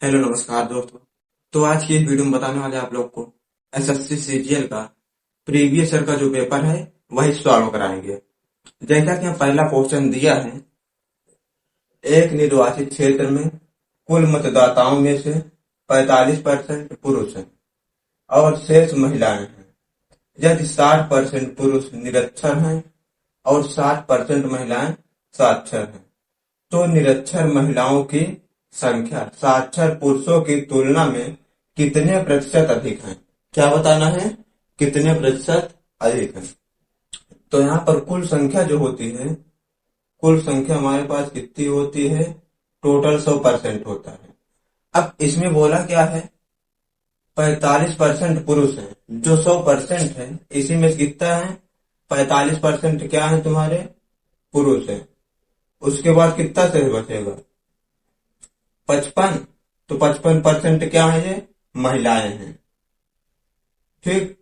Hello नमस्कार दोस्तों। तो आज की इस वीडियो में बताने वाले आप लोग को एसएससी सीजीएल का प्रीवियस ईयर का जो पेपर है वही सॉल्व कराएंगे। जैसा कि हम पहला क्वेश्चन दिया है, एक निर्वाचित क्षेत्र में कुल मतदाताओं में से 45% पुरुष हैं और शेष महिलाएं हैं। यदि 60% पुरुष निरक्षर हैं और 60% महिलाएं साक्षर हैं, तो निरक्षर महिलाओं की संख्या साक्षर पुरुषों की तुलना में कितने प्रतिशत अधिक है? क्या बताना है? कितने प्रतिशत अधिक है। तो यहाँ पर कुल संख्या जो होती है, कुल संख्या हमारे पास कितनी होती है? टोटल 100% होता है। अब इसमें बोला क्या है? 45% पुरुष है, जो 100% है इसी में कितना है? 45% क्या है तुम्हारे? पुरुष है। उसके बाद कितना शेष बचेगा? 55। तो 55% क्या है? ये महिलाएं हैं। ठीक,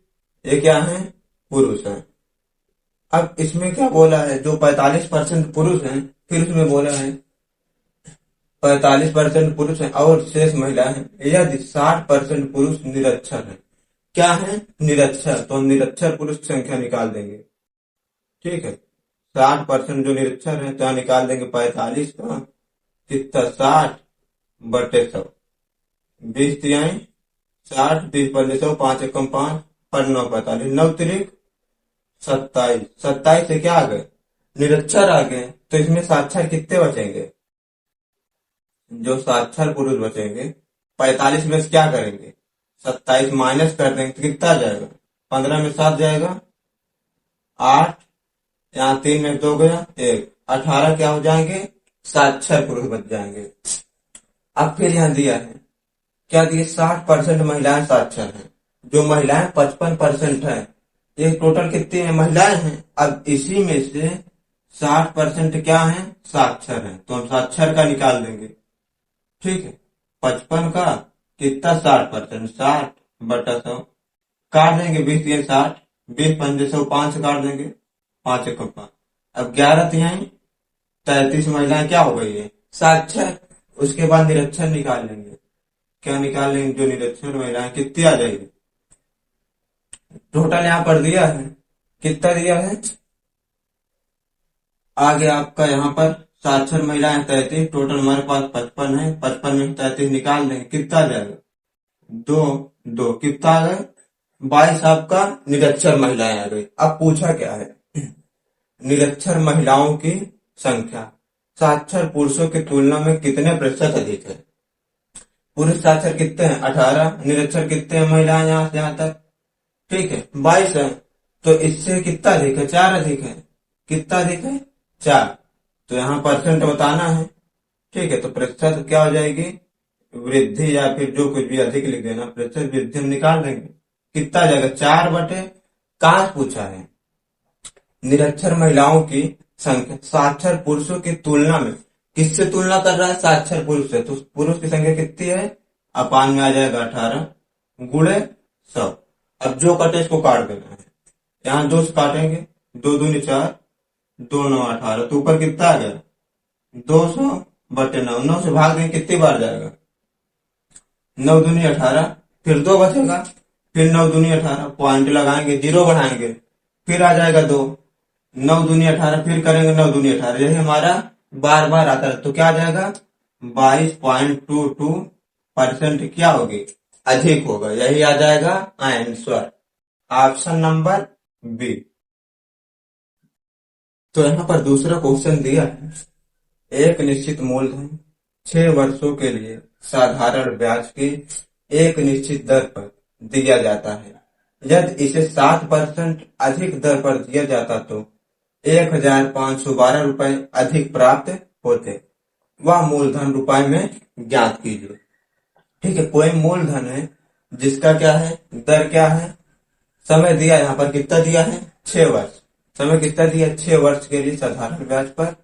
ये क्या है? पुरुष है। अब इसमें क्या बोला है? जो 45% पुरुष हैं, फिर उसमें बोला है 45% पुरुष हैं और शेष महिलाएं हैं। यदि 60% पुरुष निरक्षर है। क्या है? निरक्षर। तो हम निरक्षर पुरुष की संख्या निकाल देंगे। ठीक है, 60% जो निरक्षर है तो यहाँ निकाल देंगे 45 का कितना? 60/100। 20 तिहाई 60, 20 × 5 एकम 5, 5 45, 9 तिरिक 27। 27 से क्या आ गए? निरक्षर आ गए। तो इसमें साक्षर कितने बचेंगे? जो साक्षर पुरुष बचेंगे, 45 में से क्या करेंगे? 27 माइनस कर देंगे तो कितना आ जाएगा? 15 में 7 जाएगा, 8, यहाँ 3 में 2 गया 1, 18 क्या हो जाएंगे? साक्षर पुरुष बच जाएंगे। अब फिर यहाँ दिया है, क्या दिए? 60% महिलाएं साक्षर हैं। जो महिलाएं 55% है, ये टोटल कितनी है? महिलाएं हैं। अब इसी में से 60% क्या है? साक्षर है। तो हम साक्षर का निकाल देंगे। ठीक है, 55 का कितना? 60%, 60/100 काट देंगे। 20 तिहाई 60, 20 पंजे 100, 5 काट देंगे, 5 एकम 5। अब 11 तिहाई 33 महिलाएं क्या हो गई है? साक्षर। उसके बाद निरक्षर निकाल लेंगे। क्या निकाल लेंगे? जो निरक्षर महिलाएं कितनी आ जाएगी? टोटल यहाँ पर दिया है, कितना दिया है? आगे आपका यहाँ पर साक्षर महिलाएं 33, टोटल हमारे पास 55 है। 55 में 33 निकाल देंगे, कितना आ जाएगा? 2 2 कितना आ गए? 22 आपका निरक्षर महिलाएं आ गई। अब पूछा क्या है? निरक्षर महिलाओं की संख्या साक्षर पुरुषों की तुलना में कितने प्रतिशत अधिक है? पुरुष साक्षर कितने हैं? 18। निरक्षर कितने हैं? महिलाएं यहाँ से यहाँ तक। ठीक है, 22 है। तो इससे कितना अधिक है? 4 अधिक है। कितना अधिक है? 4। तो यहाँ परसेंट बताना है। ठीक है, तो प्रतिशत क्या हो जाएगी? वृद्धि या फिर जो कुछ भी अधिक लिख देना, प्रतिशत वृद्धि हम निकाल देंगे। कितना आ जाएगा? 4/, कहाँ से पूछा है? निरक्षर महिलाओं की संख्या साक्षर पुरुषों की तुलना में, किससे तुलना कर रहा है? साक्षर पुरुष से। तो पुरुष की संख्या कितनी है? अपान में आ जाएगा 18 गुणे 100। अब जो कटे इसको काट देना है। यहाँ 2 से काटेंगे, 2 दूनी 4, 2 9 18। तो ऊपर कितना आ गया? 200/9। 9 से भाग देंगे, कितनी बार जाएगा? 9 दूनी 18, फिर 2 बचेगा, फिर 9 दूनी 18, पॉइंट लगाएंगे, 0 बढ़ाएंगे, फिर आ जाएगा 2। 9 दूनी 18, फिर करेंगे 9 दूनी 18। यही हमारा बार बार आता है। तो क्या आ जाएगा? 22.22% क्या होगी? अधिक होगा। यही आ जाएगा आंसर, ऑप्शन नंबर बी। तो यहाँ पर दूसरा क्वेश्चन दिया है, एक निश्चित मूलधन 6 वर्षों के लिए साधारण ब्याज की एक निश्चित दर पर दिया जाता है। यदि इसे 7% अधिक दर पर दिया जाता तो 1512 रुपए अधिक प्राप्त होते। वह मूलधन रुपए में ज्ञात कीजिए। ठीक है, कोई मूलधन है जिसका क्या है? दर क्या है? समय दिया, यहाँ पर कितना दिया है? 6 वर्ष। समय कितना दिया? 6 वर्ष के लिए साधारण ब्याज पर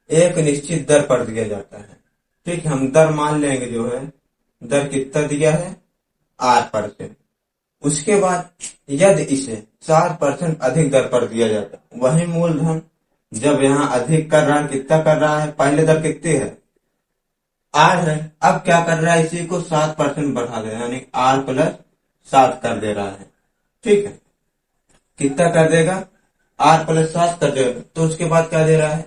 एक निश्चित दर पर दिया जाता है। ठीक है, हम दर मान लेंगे। जो है दर कितना दिया है? 8%। उसके बाद यदि इसे 4% अधिक दर पर दिया जाता, वही मूलधन जब यहाँ अधिक कर रहा है, कितना कर रहा है? पहले दर कितनी है? आर है, अब क्या कर रहा है, इसी को 7% बढ़ा दे, यानी R+7 कर दे रहा है। ठीक है, कितना कर देगा, R+7 कर देगा। तो उसके बाद क्या दे रहा है,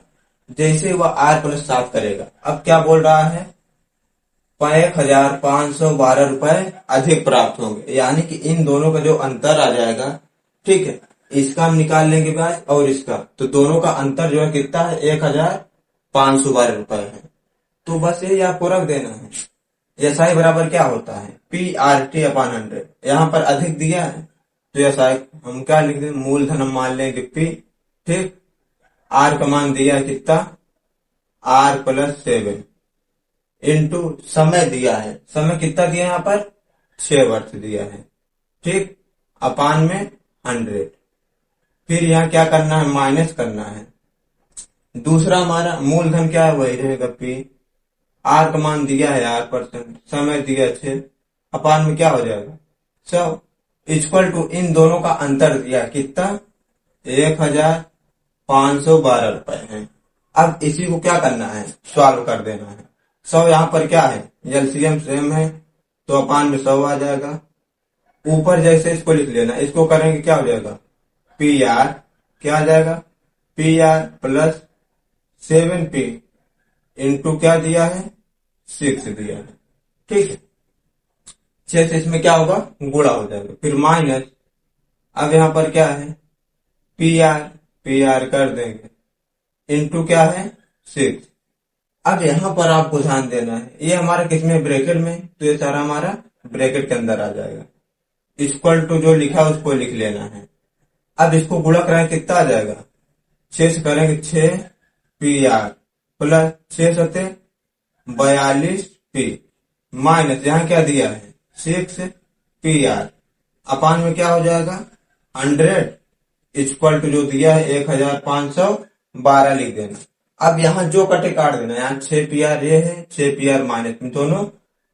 जैसे वह R+7 करेगा, अब क्या बोल रहा है, 1,512 रुपए अधिक प्राप्त होंगे, यानी कि इन दोनों का जो अंतर आ जाएगा, ठीक है, इसका हम निकाल लेंगे ब्याज और इसका, तो दोनों का अंतर जो है कितना है, 1,512 रुपए है। तो बस ये आपको रख देना है, एसआई बराबर क्या होता है, PRT/100। यहाँ पर अधिक दिया है तो एसआई हम क्या लिख दें, मूलधन हम मान लेंगे P। ठीक, आर का मान दिया है कितना, R+7 इंटू समय दिया है, समय कितना दिया है यहाँ पर, 6 वर्ष दिया है। ठीक, अपान में 100, फिर यहाँ क्या करना है, माइनस करना है। दूसरा हमारा मूलधन क्या है, वही रहेगा P। आर का मान दिया है R%, समय दिया 6, अपान में क्या हो जाएगा 100, इक्वल टू इन दोनों का अंतर दिया कितना, 1,512 रुपए है। अब इसी को क्या करना है, सॉल्व कर देना है। 100 यहाँ पर क्या है, एलसीएम सेम है, तो अपान में 100 आ जाएगा। ऊपर जैसे इसको लिख लेना, इसको करेंगे क्या हो जाएगा, PR क्या आ जाएगा, PR+7P इंटू क्या दिया है, 6 दिया है। ठीक है, 6 से इसमें क्या होगा, गुणा हो जाएगा, फिर माइनस, अब यहाँ पर क्या है, PR कर देंगे इंटू क्या है, 6। अब यहाँ पर आपको ध्यान देना है, ये हमारा किसमें, ब्रैकेट में, तो ये सारा हमारा ब्रैकेट के अंदर आ जाएगा। इक्वल टू जो लिखा है उसको लिख लेना है। अब इसको गुणा करें कितना आ जाएगा, 6 से करेंगे 6PR प्लस 6×42P माइनस यहाँ क्या दिया है, 6PR, अपान में क्या हो जाएगा 100 इक्वल टू जो दिया है 1,512 लिख देना। अब यहाँ जो कटे काट देना, यहाँ 6PR ये है, 6PR माइनस में दोनों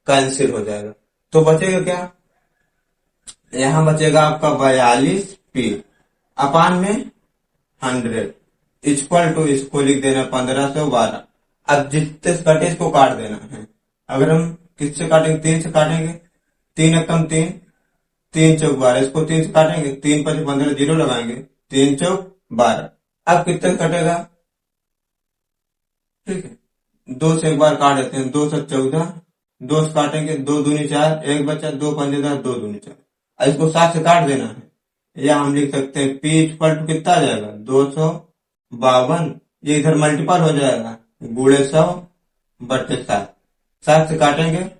कैंसिल हो जाएगा, तो बचेगा क्या, यहाँ बचेगा आपका 42P अपान में 100 इक्वल टू इसको लिख देना 1,512। अब जितने से कटे इसको काट देना है। अगर हम किससे काटेंगे, 3 से काटेंगे, 3 एकम 3, 3 चौक 12, इसको 3 से काटेंगे, 3 5 15 जीरो लगाएंगे, 3 चौक 12। अब कितने से कटेगा, ठीक है, 2 से एक बार काट देते हैं, 2 7 14, 2 से काटेंगे, 2 दूनी 4, एक बचा, 2 5 10, 2 दूनी 4। अब इसको 7 से काट देना है, या हम लिख सकते हैं P इक्वल टू कितना आ जाएगा, 252, ये इधर मल्टीपल हो जाएगा, गुणे 100 बटे 7, 7 से काटेंगे,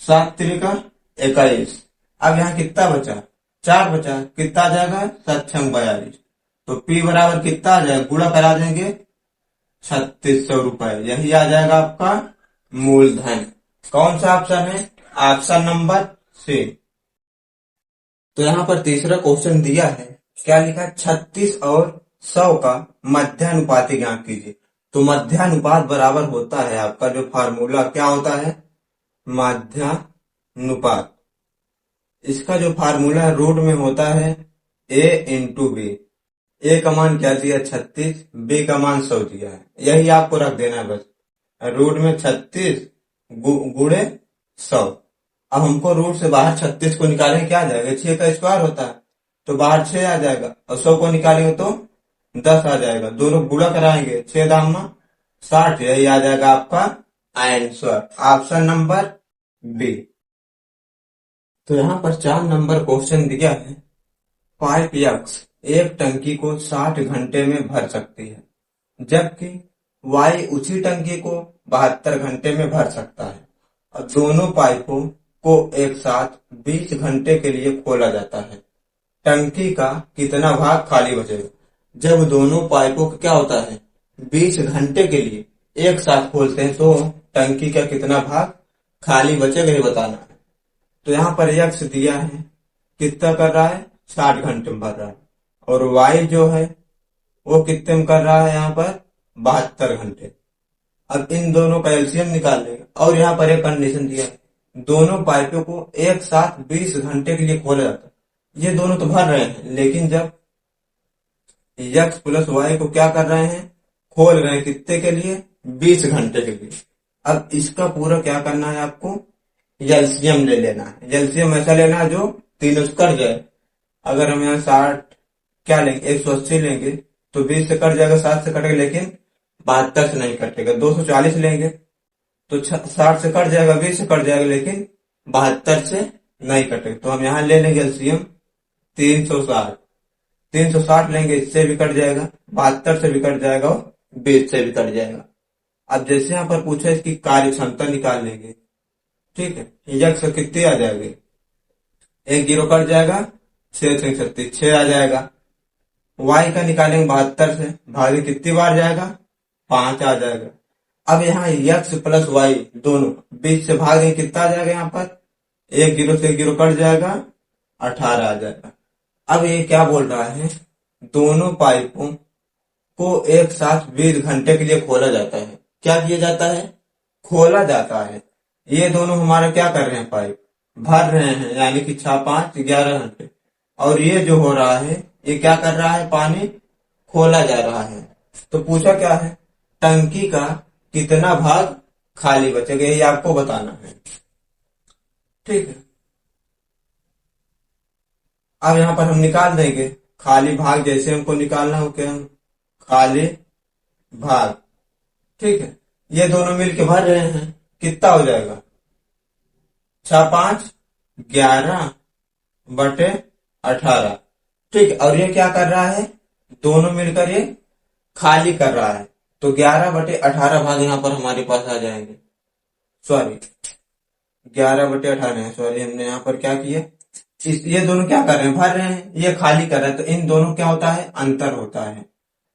7 त्रिका 21। अब यहाँ कितना बचा, 4 बचा, कितना आ जाएगा, 7 छंग 42, तो P बराबर कितना आ जाएगा, गुणा करा देंगे 3,600 रुपए, यही आ जाएगा आपका मूलधन। कौन सा ऑप्शन है, ऑप्शन नंबर C। तो यहाँ पर तीसरा क्वेश्चन दिया है, क्या लिखा है, 36 और 100 का मध्यानुपाती ज्ञात कीजिए। तो मध्यानुपात बराबर होता है, आपका जो फार्मूला क्या होता है, मध्यानुपात, इसका जो फार्मूला है रूट में होता है A इंटू बी। ए का मान क्या दिया 36, बी का मान 100 दिया है, यही आपको रख देना है बस, रूट में 36 गुणे 100। अब हमको रूट से बाहर 36 को निकालेंगे, क्या आ जाएगा, 6 का स्क्वायर होता है, तो बाहर 6 आ जाएगा, और 100 को निकालेंगे तो 10 आ जाएगा, दोनों गुणा कराएंगे, 6 दाम 60, यही आ जाएगा आपका आंसर, ऑप्शन नंबर बी। तो यहाँ पर 4 नंबर क्वेश्चन दिया है, पाइप यक्स एक टंकी को 60 घंटे में भर सकती है, जबकि वाई उसी टंकी को 72 घंटे में भर सकता है, और दोनों पाइपों को एक साथ 20 घंटे के लिए खोला जाता है, टंकी का कितना भाग खाली बचेगा। जब दोनों पाइपों का क्या होता है, 20 घंटे के लिए एक साथ खोलते हैं, तो टंकी का कितना भाग खाली बचेगा ये बताना है। तो यहाँ पर यक्स दिया है, कितना कर रहा है, 60 घंटे में भर रहा है, और वाई जो है वो कितने में कर रहा है, यहाँ पर 72 घंटे। अब इन दोनों का एलसीएम निकाल लेंगे, और यहाँ पर एक कंडीशन दिया है, दोनों पाइपों को एक साथ 20 घंटे के लिए खोला जाता है। ये दोनों तो भर रहे हैं, लेकिन जब यक्स प्लस वाई को क्या कर रहे हैं, खोल रहे हैं, कितने के लिए, 20 घंटे के लिए। अब इसका पूरा क्या करना है आपको, एलसीएम ले लेना है। एलसीएम ऐसा लेना है जो तीनों से कट जाए। अगर हम यहाँ 60 क्या लेंगे, 180 लेंगे तो 20 से कट जाएगा, 7 से कटेगा, लेकिन 72 से नहीं कटेगा। 240 लेंगे तो 60 से कट जाएगा, 20 से कट जाएगा, लेकिन 72 से नहीं कटेगा। तो हम यहाँ ले लेंगे एलसीएम 360। 360 लेंगे, इससे भी कट जाएगा, 72 से भी कट जाएगा और 20 से भी कट जाएगा। अब जैसे यहाँ पर पूछा इसकी कार्य क्षमता निकाल लेंगे। ठीक है, यक्स कितनी आ जाएगी, एक जीरो कट जाएगा, 6 6 आ जाएगा। वाई का निकालेंगे 72 से, भागे कितनी बार जाएगा, 5 आ जाएगा। अब यहाँ यक्स प्लस वाई दोनों 20 से भागे कितना आ जाएगा, यहाँ पर एक जीरो से एक जीरो कट जाएगा, 18 आ जाएगा। अब ये क्या बोल रहा है, दोनों पाइपों को एक साथ 20 घंटे के लिए खोला जाता है। क्या किया जाता है, खोला जाता है। ये दोनों हमारा क्या कर रहे हैं, पाइप भर रहे हैं, यानी कि 6 5 11 घंटे। और ये जो हो रहा है, ये क्या कर रहा है, पानी खोला जा रहा है। तो पूछा क्या है, टंकी का कितना भाग खाली बचेगा, ये आपको बताना है। ठीक है, अब यहाँ पर हम निकाल देंगे खाली भाग, जैसे हमको निकालना हो क्या, हम खाली भाग। ठीक है, ये दोनों मिलके भर रहे हैं, कितना हो जाएगा, 6 5 11 बटे 18। ठीक है, और ये क्या कर रहा है, दोनों मिलकर ये खाली कर रहा है। तो 11 बटे 18 भाग यहाँ पर हमारे पास आ जाएंगे। सॉरी, 11 बटे 18 है, सॉरी हमने यहाँ पर क्या किया, ये दोनों क्या कर रहे हैं, भर रहे हैं, ये खाली कर रहे हैं। तो इन दोनों क्या होता है, अंतर होता है।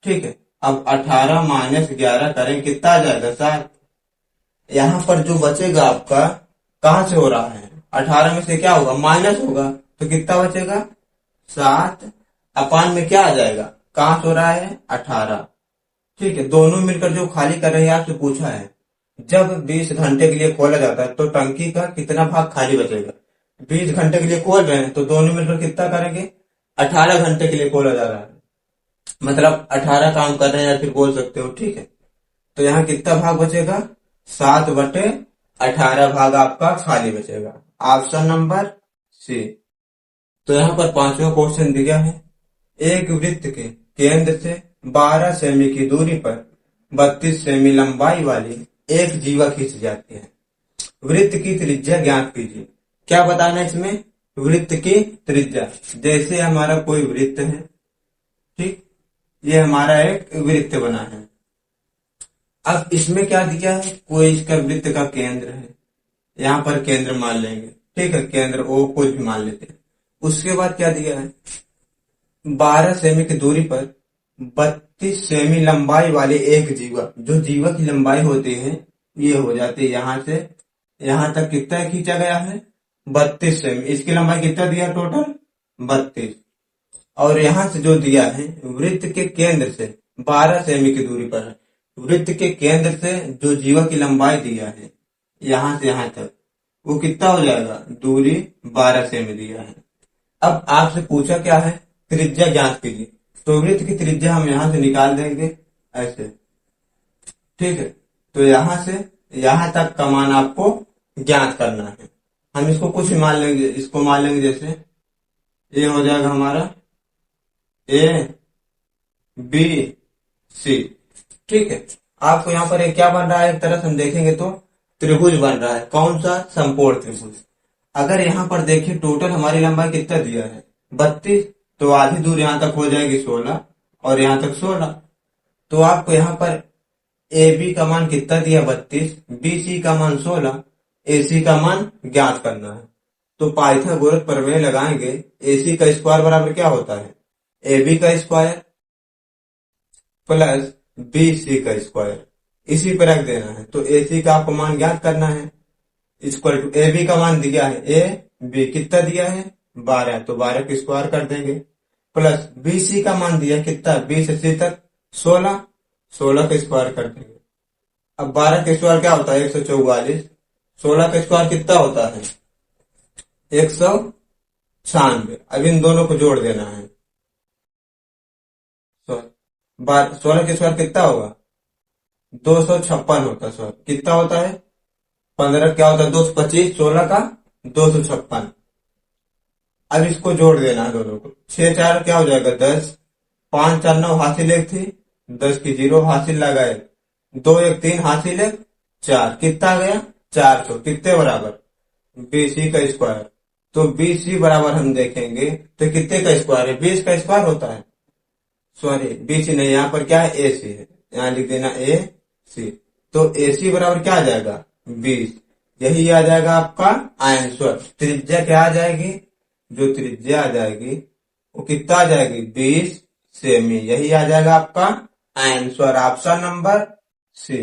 ठीक है, अब 18 माइनस 11 करें, कितना आ जाएगा, 7। यहाँ पर जो बचेगा आपका, कहां से हो रहा है, 18 में से क्या होगा, माइनस होगा, तो कितना बचेगा, 7 अपान में क्या आ जाएगा, कहां से हो रहा है, 18। ठीक है, दोनों मिलकर जो खाली कर रहे हैं, आपसे पूछा है जब 20 घंटे के लिए खोला जाता है तो टंकी का कितना भाग खाली बचेगा। 20 घंटे के लिए खोल रहे हैं तो दोनों मिलकर कितना करेंगे, 18 घंटे के लिए खोला जा रहा है, मतलब 18 काम कर रहे हैं, या फिर बोल सकते हो। ठीक है, तो यहाँ कितना भाग बचेगा, 7 बटे 18 भाग आपका खाली बचेगा, ऑप्शन नंबर सी। तो यहाँ पर 5वां क्वेश्चन दिया है, एक वृत्त के केंद्र से 12 सेमी की दूरी पर 32 सेमी लंबाई वाली एक जीवा खींची जाती है। वृत्त की त्रिज्या ज्ञात कीजिए। क्या बताना है इसमें, वृत्त की त्रिज्या। जैसे हमारा कोई वृत्त है, ठीक, ये हमारा एक वृत्त बना है। अब इसमें क्या दिया है, कोई इसका वृत्त का केंद्र है, यहाँ पर केंद्र मान लेंगे। ठीक है, केंद्र ओ को भी मान लेते हैं। उसके बाद क्या दिया है, 12 सेमी की दूरी पर 32 सेमी लंबाई वाले एक जीवा, जो जीवा की लंबाई होती है ये हो जाती है यहां से यहां तक कितना खींचा गया है, 32 सेमी। इसकी लंबाई कितना दिया टोटल, 32। और यहां से जो दिया है, वृत्त के केंद्र से 12 सेमी की दूरी पर है, वृत्त के केंद्र से जो जीवा की लंबाई दिया है यहां से यहां तक, वो कितना हो जाएगा, दूरी 12 सेमी दिया है। अब आपसे पूछा क्या है, त्रिज्या ज्ञात कीजिए। तो वृत्त की त्रिज्या हम यहां से निकाल देंगे ऐसे। ठीक है, तो यहां से यहां तक का मान आपको ज्ञात करना है। हम इसको कुछ मान लेंगे, इसको मान लेंगे, जैसे ये हो जाएगा हमारा ए बी सी। ठीक है, आपको यहाँ पर एक क्या बन रहा है, एक तरह से हम देखेंगे तो त्रिभुज बन रहा है। कौन सा, समकोण त्रिभुज। अगर यहाँ पर देखिए टोटल हमारी लंबाई कितना दिया है, 32, तो आधी दूर यहां तक हो जाएगी 16 और यहां तक 16। तो आपको यहाँ पर ए बी का मान कितना दिया, 32, बी सी का मान 16, ए सी का मान ज्ञात करना है। तो पाइथागोरस प्रमेय लगाएंगे, ए सी का स्क्वायर बराबर क्या होता है, ए बी का स्क्वायर प्लस बी सी का स्क्वायर, इसी पर रख देना है। तो ए सी का आपको मान ज्ञात करना है, इक्वल टू ए बी का मान दिया है, ए बी कितना दिया है, 12, तो 12 का स्क्वायर कर देंगे, प्लस बी सी का मान दिया कितना, 20 से सी तक 16, 16 का स्क्वायर कर देंगे। अब 12 का स्क्वायर क्या होता है, 144, 16 का स्क्वायर कितना होता है, 196। अब इन दोनों को जोड़ देना है, 16 का स्क्वायर कितना होगा, 256 होता है, सॉरी कितना होता है, 15 क्या होता है, 225, 16 का 256। अब इसको जोड़ देना है दोनों को, 6 4 क्या हो जाएगा 10, 5 4 9 हासिल एक थी, 10 की जीरो हासिल लगाए, 2 1 3 हासिल एक 4, कितना गया 400, कितने बराबर, बीसी का स्क्वायर। तो बीसी बराबर हम देखेंगे तो कितने का स्क्वायर है, 20 का स्क्वायर होता है, सॉरी बीसी नहीं, यहाँ पर क्या है ए सी है, यहाँ लिख देना ए सी। तो ए सी बराबर क्या आ जाएगा 20, यही आ जाएगा आपका आंसर। त्रिज्या क्या आ जाएगी, जो त्रिज्या आ जाएगी वो कितना आ जाएगी 20 सेमी, यही आ जाएगा आपका आंसर, ऑप्शन नंबर सी।